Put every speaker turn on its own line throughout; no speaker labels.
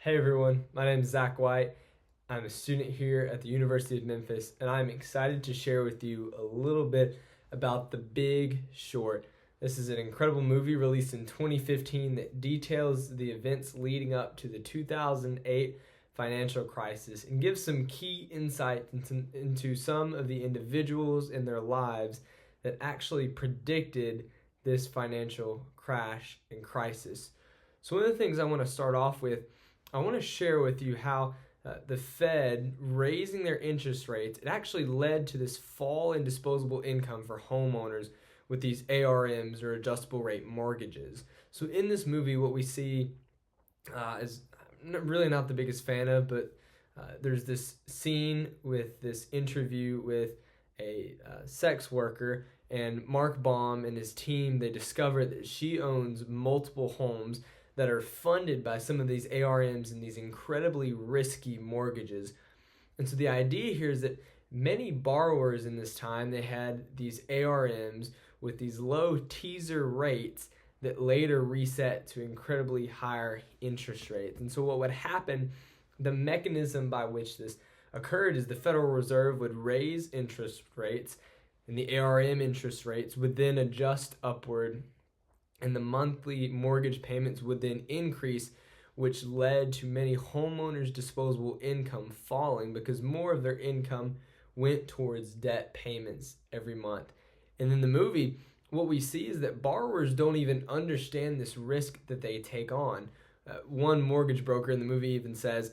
Hey everyone, my name is Zach White. I'm a student here at the University of Memphis, and I'm excited to share with you a little bit about The Big Short. This is an incredible movie released in 2015 that details the events leading up to the 2008 financial crisis and gives some key insight into some of the individuals in their lives that actually predicted this financial crash and crisis. So one of the things I want to start off with, I want to share with you how the Fed raising their interest rates, it actually led to this fall in disposable income for homeowners with these ARMs or adjustable rate mortgages. So in this movie, what we see is really not the biggest fan of, but there's this scene with this interview with a sex worker, and Mark Baum and his team, they discover that she owns multiple homes that are funded by some of these ARMs and these incredibly risky mortgages. And so the idea here is that many borrowers in this time, they had these ARMs with these low teaser rates that later reset to incredibly higher interest rates. And so what would happen, the mechanism by which this occurred is the Federal Reserve would raise interest rates, and the ARM interest rates would then adjust upward, and the monthly mortgage payments would then increase, which led to many homeowners' disposable income falling because more of their income went towards debt payments every month. And in the movie, what we see is that borrowers don't even understand this risk that they take on. One mortgage broker in the movie even says,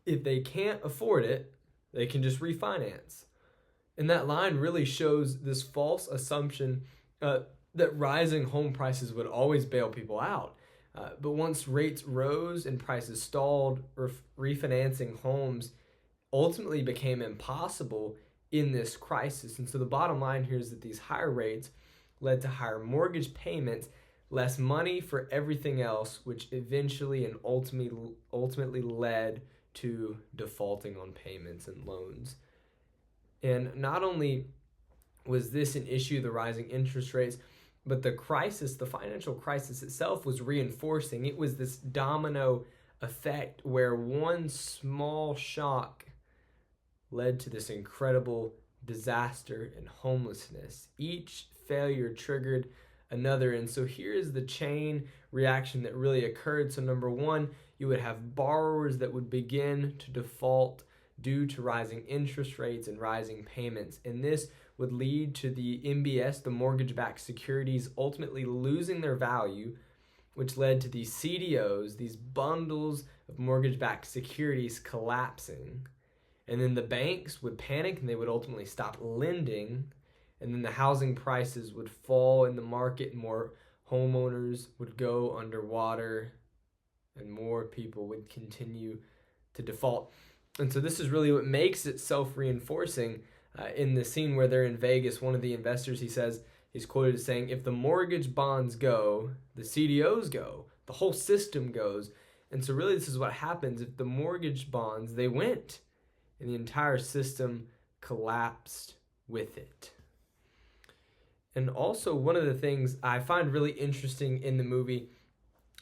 if they can't afford it, they can just refinance. And that line really shows this false assumption that rising home prices would always bail people out. But once rates rose and prices stalled, refinancing homes ultimately became impossible in this crisis. And so the bottom line here is that these higher rates led to higher mortgage payments, less money for everything else, which eventually and ultimately led to defaulting on payments and loans. And not only was this an issue, the rising interest rates, but the crisis, the financial crisis itself, was reinforcing. It was this domino effect where one small shock led to this incredible disaster and homelessness. Each failure triggered another. And so here's the chain reaction that really occurred. So number one, you would have borrowers that would begin to default due to rising interest rates and rising payments. And this would lead to the MBS, the mortgage-backed securities, ultimately losing their value, which led to these CDOs, these bundles of mortgage-backed securities, collapsing. And then the banks would panic and they would ultimately stop lending. And then the housing prices would fall in the market, and more homeowners would go underwater, and more people would continue to default. And so this is really what makes it self-reinforcing. In the scene where they're in Vegas, one of the investors, he's quoted as saying, if the mortgage bonds go, the CDOs go, the whole system goes. And so really this is what happens. If the mortgage bonds, they went, and the entire system collapsed with it. And also one of the things I find really interesting in the movie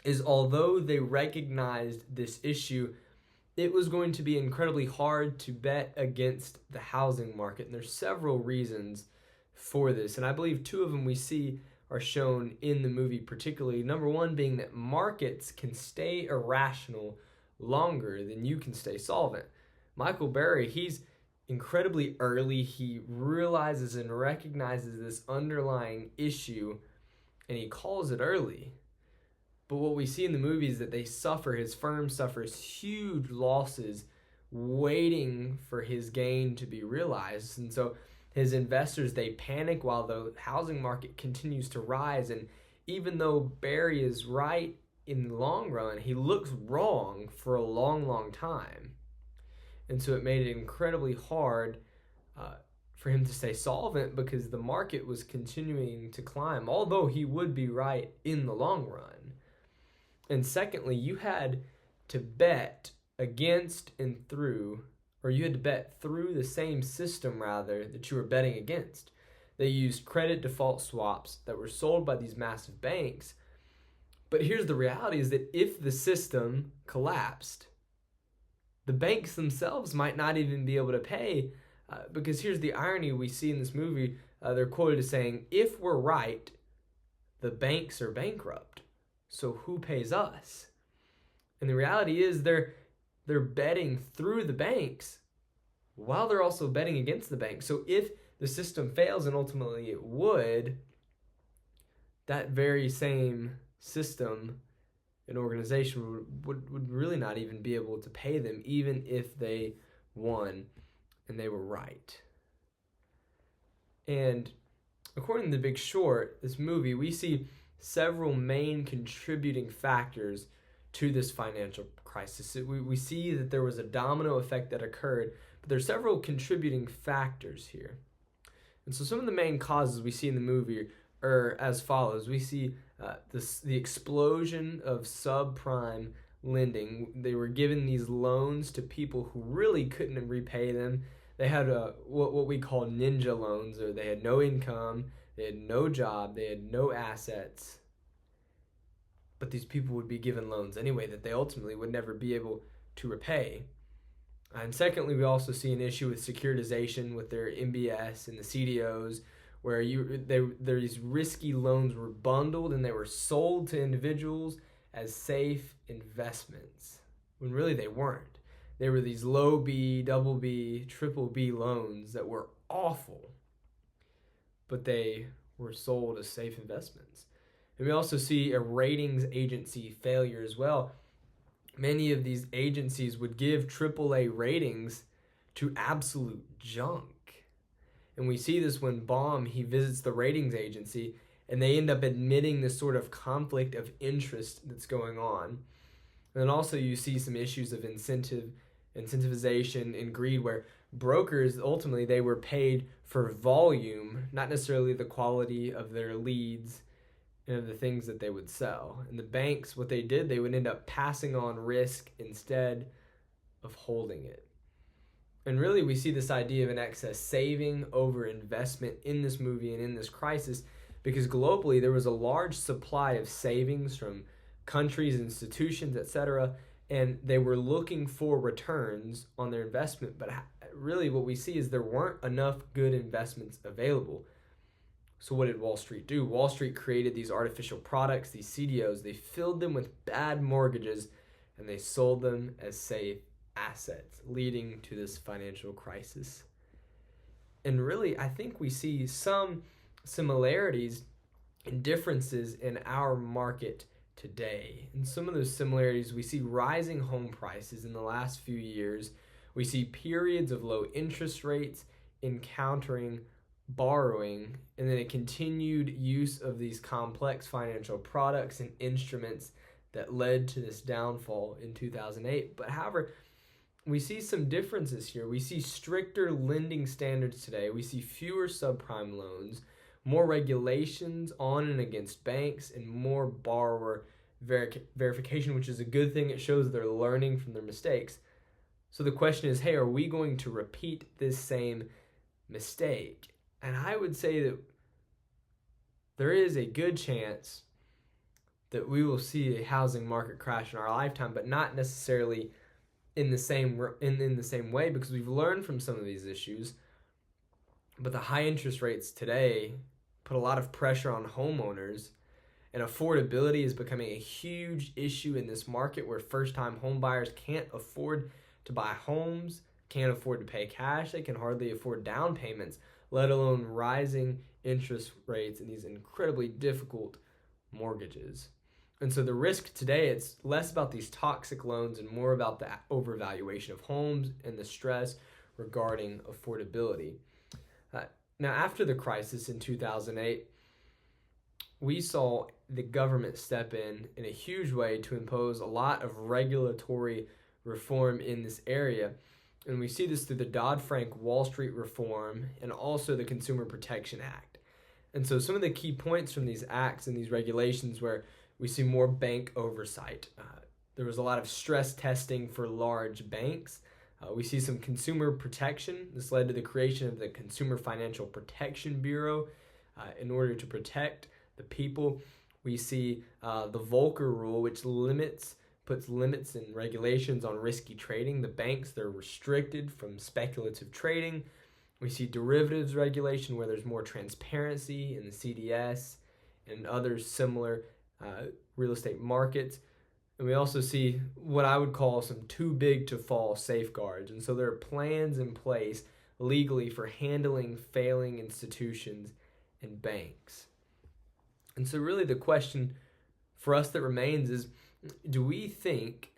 is although they recognized this issue, it was going to be incredibly hard to bet against the housing market. And there's several reasons for this. And I believe two of them we see are shown in the movie particularly. Number one being that markets can stay irrational longer than you can stay solvent. Michael Burry, he's incredibly early. He realizes and recognizes this underlying issue, and he calls it early. But what we see in the movie is that his firm suffers huge losses waiting for his gain to be realized. And so his investors, they panic while the housing market continues to rise. And even though Barry is right in the long run, he looks wrong for a long, long time. And so it made it incredibly hard for him to stay solvent because the market was continuing to climb, although he would be right in the long run. And secondly, you had to bet against and through, or you had to bet through the same system, rather, that you were betting against. They used credit default swaps that were sold by these massive banks. But here's the reality is that if the system collapsed, the banks themselves might not even be able to pay, because here's the irony we see in this movie. They're quoted as saying, if we're right, the banks are bankrupt. So who pays us? And the reality is they're betting through the banks while they're also betting against the banks. So if the system fails, and ultimately it would, that very same system and organization would really not even be able to pay them, even if they won and they were right. And according to The Big Short, this movie, we see several main contributing factors to this financial crisis. We see that there was a domino effect that occurred, but there are several contributing factors here. And so some of the main causes we see in the movie are as follows. We see the explosion of subprime lending. They were given these loans to people who really couldn't repay them. They had what we call ninja loans, or they had no income, they had no job, they had no assets. But these people would be given loans anyway that they ultimately would never be able to repay. And secondly, we also see an issue with securitization with their MBS and the CDOs, where these risky loans were bundled and they were sold to individuals as safe investments, when really they weren't. They were these low B, double B, triple B loans that were awful, but they were sold as safe investments. And we also see a ratings agency failure as well. Many of these agencies would give AAA ratings to absolute junk. And we see this when Baum, he visits the ratings agency, and they end up admitting this sort of conflict of interest that's going on. And then also you see some issues of incentivization and greed, where brokers, ultimately, they were paid for volume, not necessarily the quality of their leads and of the things that they would sell. And the banks, what they did, they would end up passing on risk instead of holding it. And really, we see this idea of an excess saving over investment in this movie and in this crisis, because globally there was a large supply of savings from countries, institutions, etc., and they were looking for returns on their investment. But really what we see is there weren't enough good investments available. So what did Wall Street do? Wall Street created these artificial products, these CDOs. They filled them with bad mortgages, and they sold them as safe assets, leading to this financial crisis. And really, I think we see some similarities and differences in our market today. And some of those similarities, we see rising home prices in the last few years. We see periods of low interest rates encountering borrowing, and then a continued use of these complex financial products and instruments that led to this downfall in 2008. But however, we see some differences here. We see stricter lending standards today. We see fewer subprime loans, more regulations on and against banks, and more borrower verification, which is a good thing. It shows they're learning from their mistakes. So the question is, hey, are we going to repeat this same mistake? And I would say that there is a good chance that we will see a housing market crash in our lifetime, but not necessarily in the same way, because we've learned from some of these issues. But the high interest rates today put a lot of pressure on homeowners, and affordability is becoming a huge issue in this market, where first-time home buyers can't afford to buy homes, can't afford to pay cash, they can hardly afford down payments, let alone rising interest rates and these incredibly difficult mortgages. And so the risk today, it's less about these toxic loans and more about the overvaluation of homes and the stress regarding affordability. Now, after the crisis in 2008, we saw the government step in a huge way to impose a lot of regulatory reform in this area. And we see this through the Dodd-Frank Wall Street reform and also the Consumer Protection Act. And so some of the key points from these acts and these regulations, where we see more bank oversight. There was a lot of stress testing for large banks. We see some consumer protection. This led to the creation of the Consumer Financial Protection Bureau in order to protect the people. We see the Volcker Rule, which limits puts limits and regulations on risky trading. The banks, they're restricted from speculative trading. We see derivatives regulation where there's more transparency in the CDS and other similar real estate markets. And we also see what I would call some too big to fall safeguards. And so there are plans in place legally for handling failing institutions and banks. And so really the question for us that remains is, do we think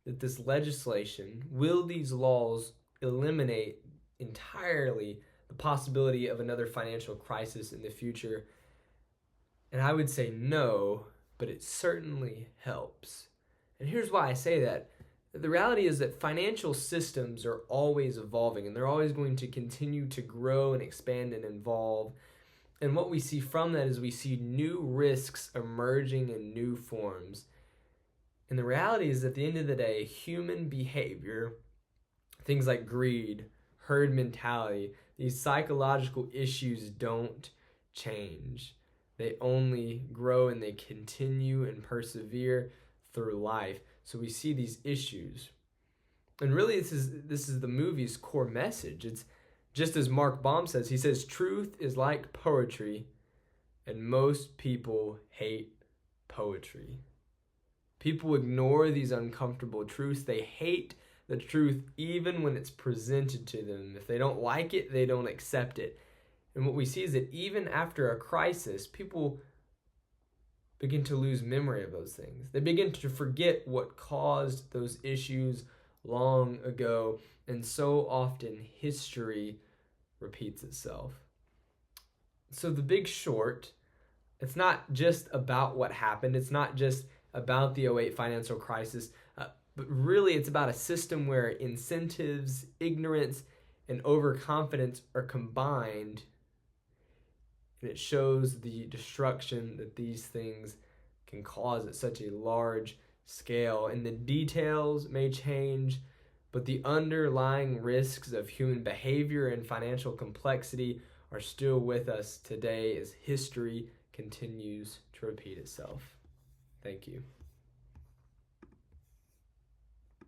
that this legislation, will these laws eliminate entirely the possibility of another financial crisis in the future? And I would say no, but it certainly helps. And here's why I say that. The reality is that financial systems are always evolving, and they're always going to continue to grow and expand and evolve. And what we see from that is we see new risks emerging in new forms. And the reality is, at the end of the day, human behavior, things like greed, herd mentality, these psychological issues don't change. They only grow and they continue and persevere through life. So we see these issues. And really this is the movie's core message. It's just as Mark Baum says, he says, truth is like poetry, and most people hate poetry. People ignore these uncomfortable truths. They hate the truth even when it's presented to them. If they don't like it, they don't accept it. And what we see is that even after a crisis, people begin to lose memory of those things. They begin to forget what caused those issues long ago. And so often history repeats itself. So The Big Short, it's not just about what happened. It's not just about the 2008 financial crisis, but really it's about a system where incentives, ignorance, and overconfidence are combined. And it shows the destruction that these things can cause at such a large scale. And the details may change, but the underlying risks of human behavior and financial complexity are still with us today as history continues to repeat itself. Thank you.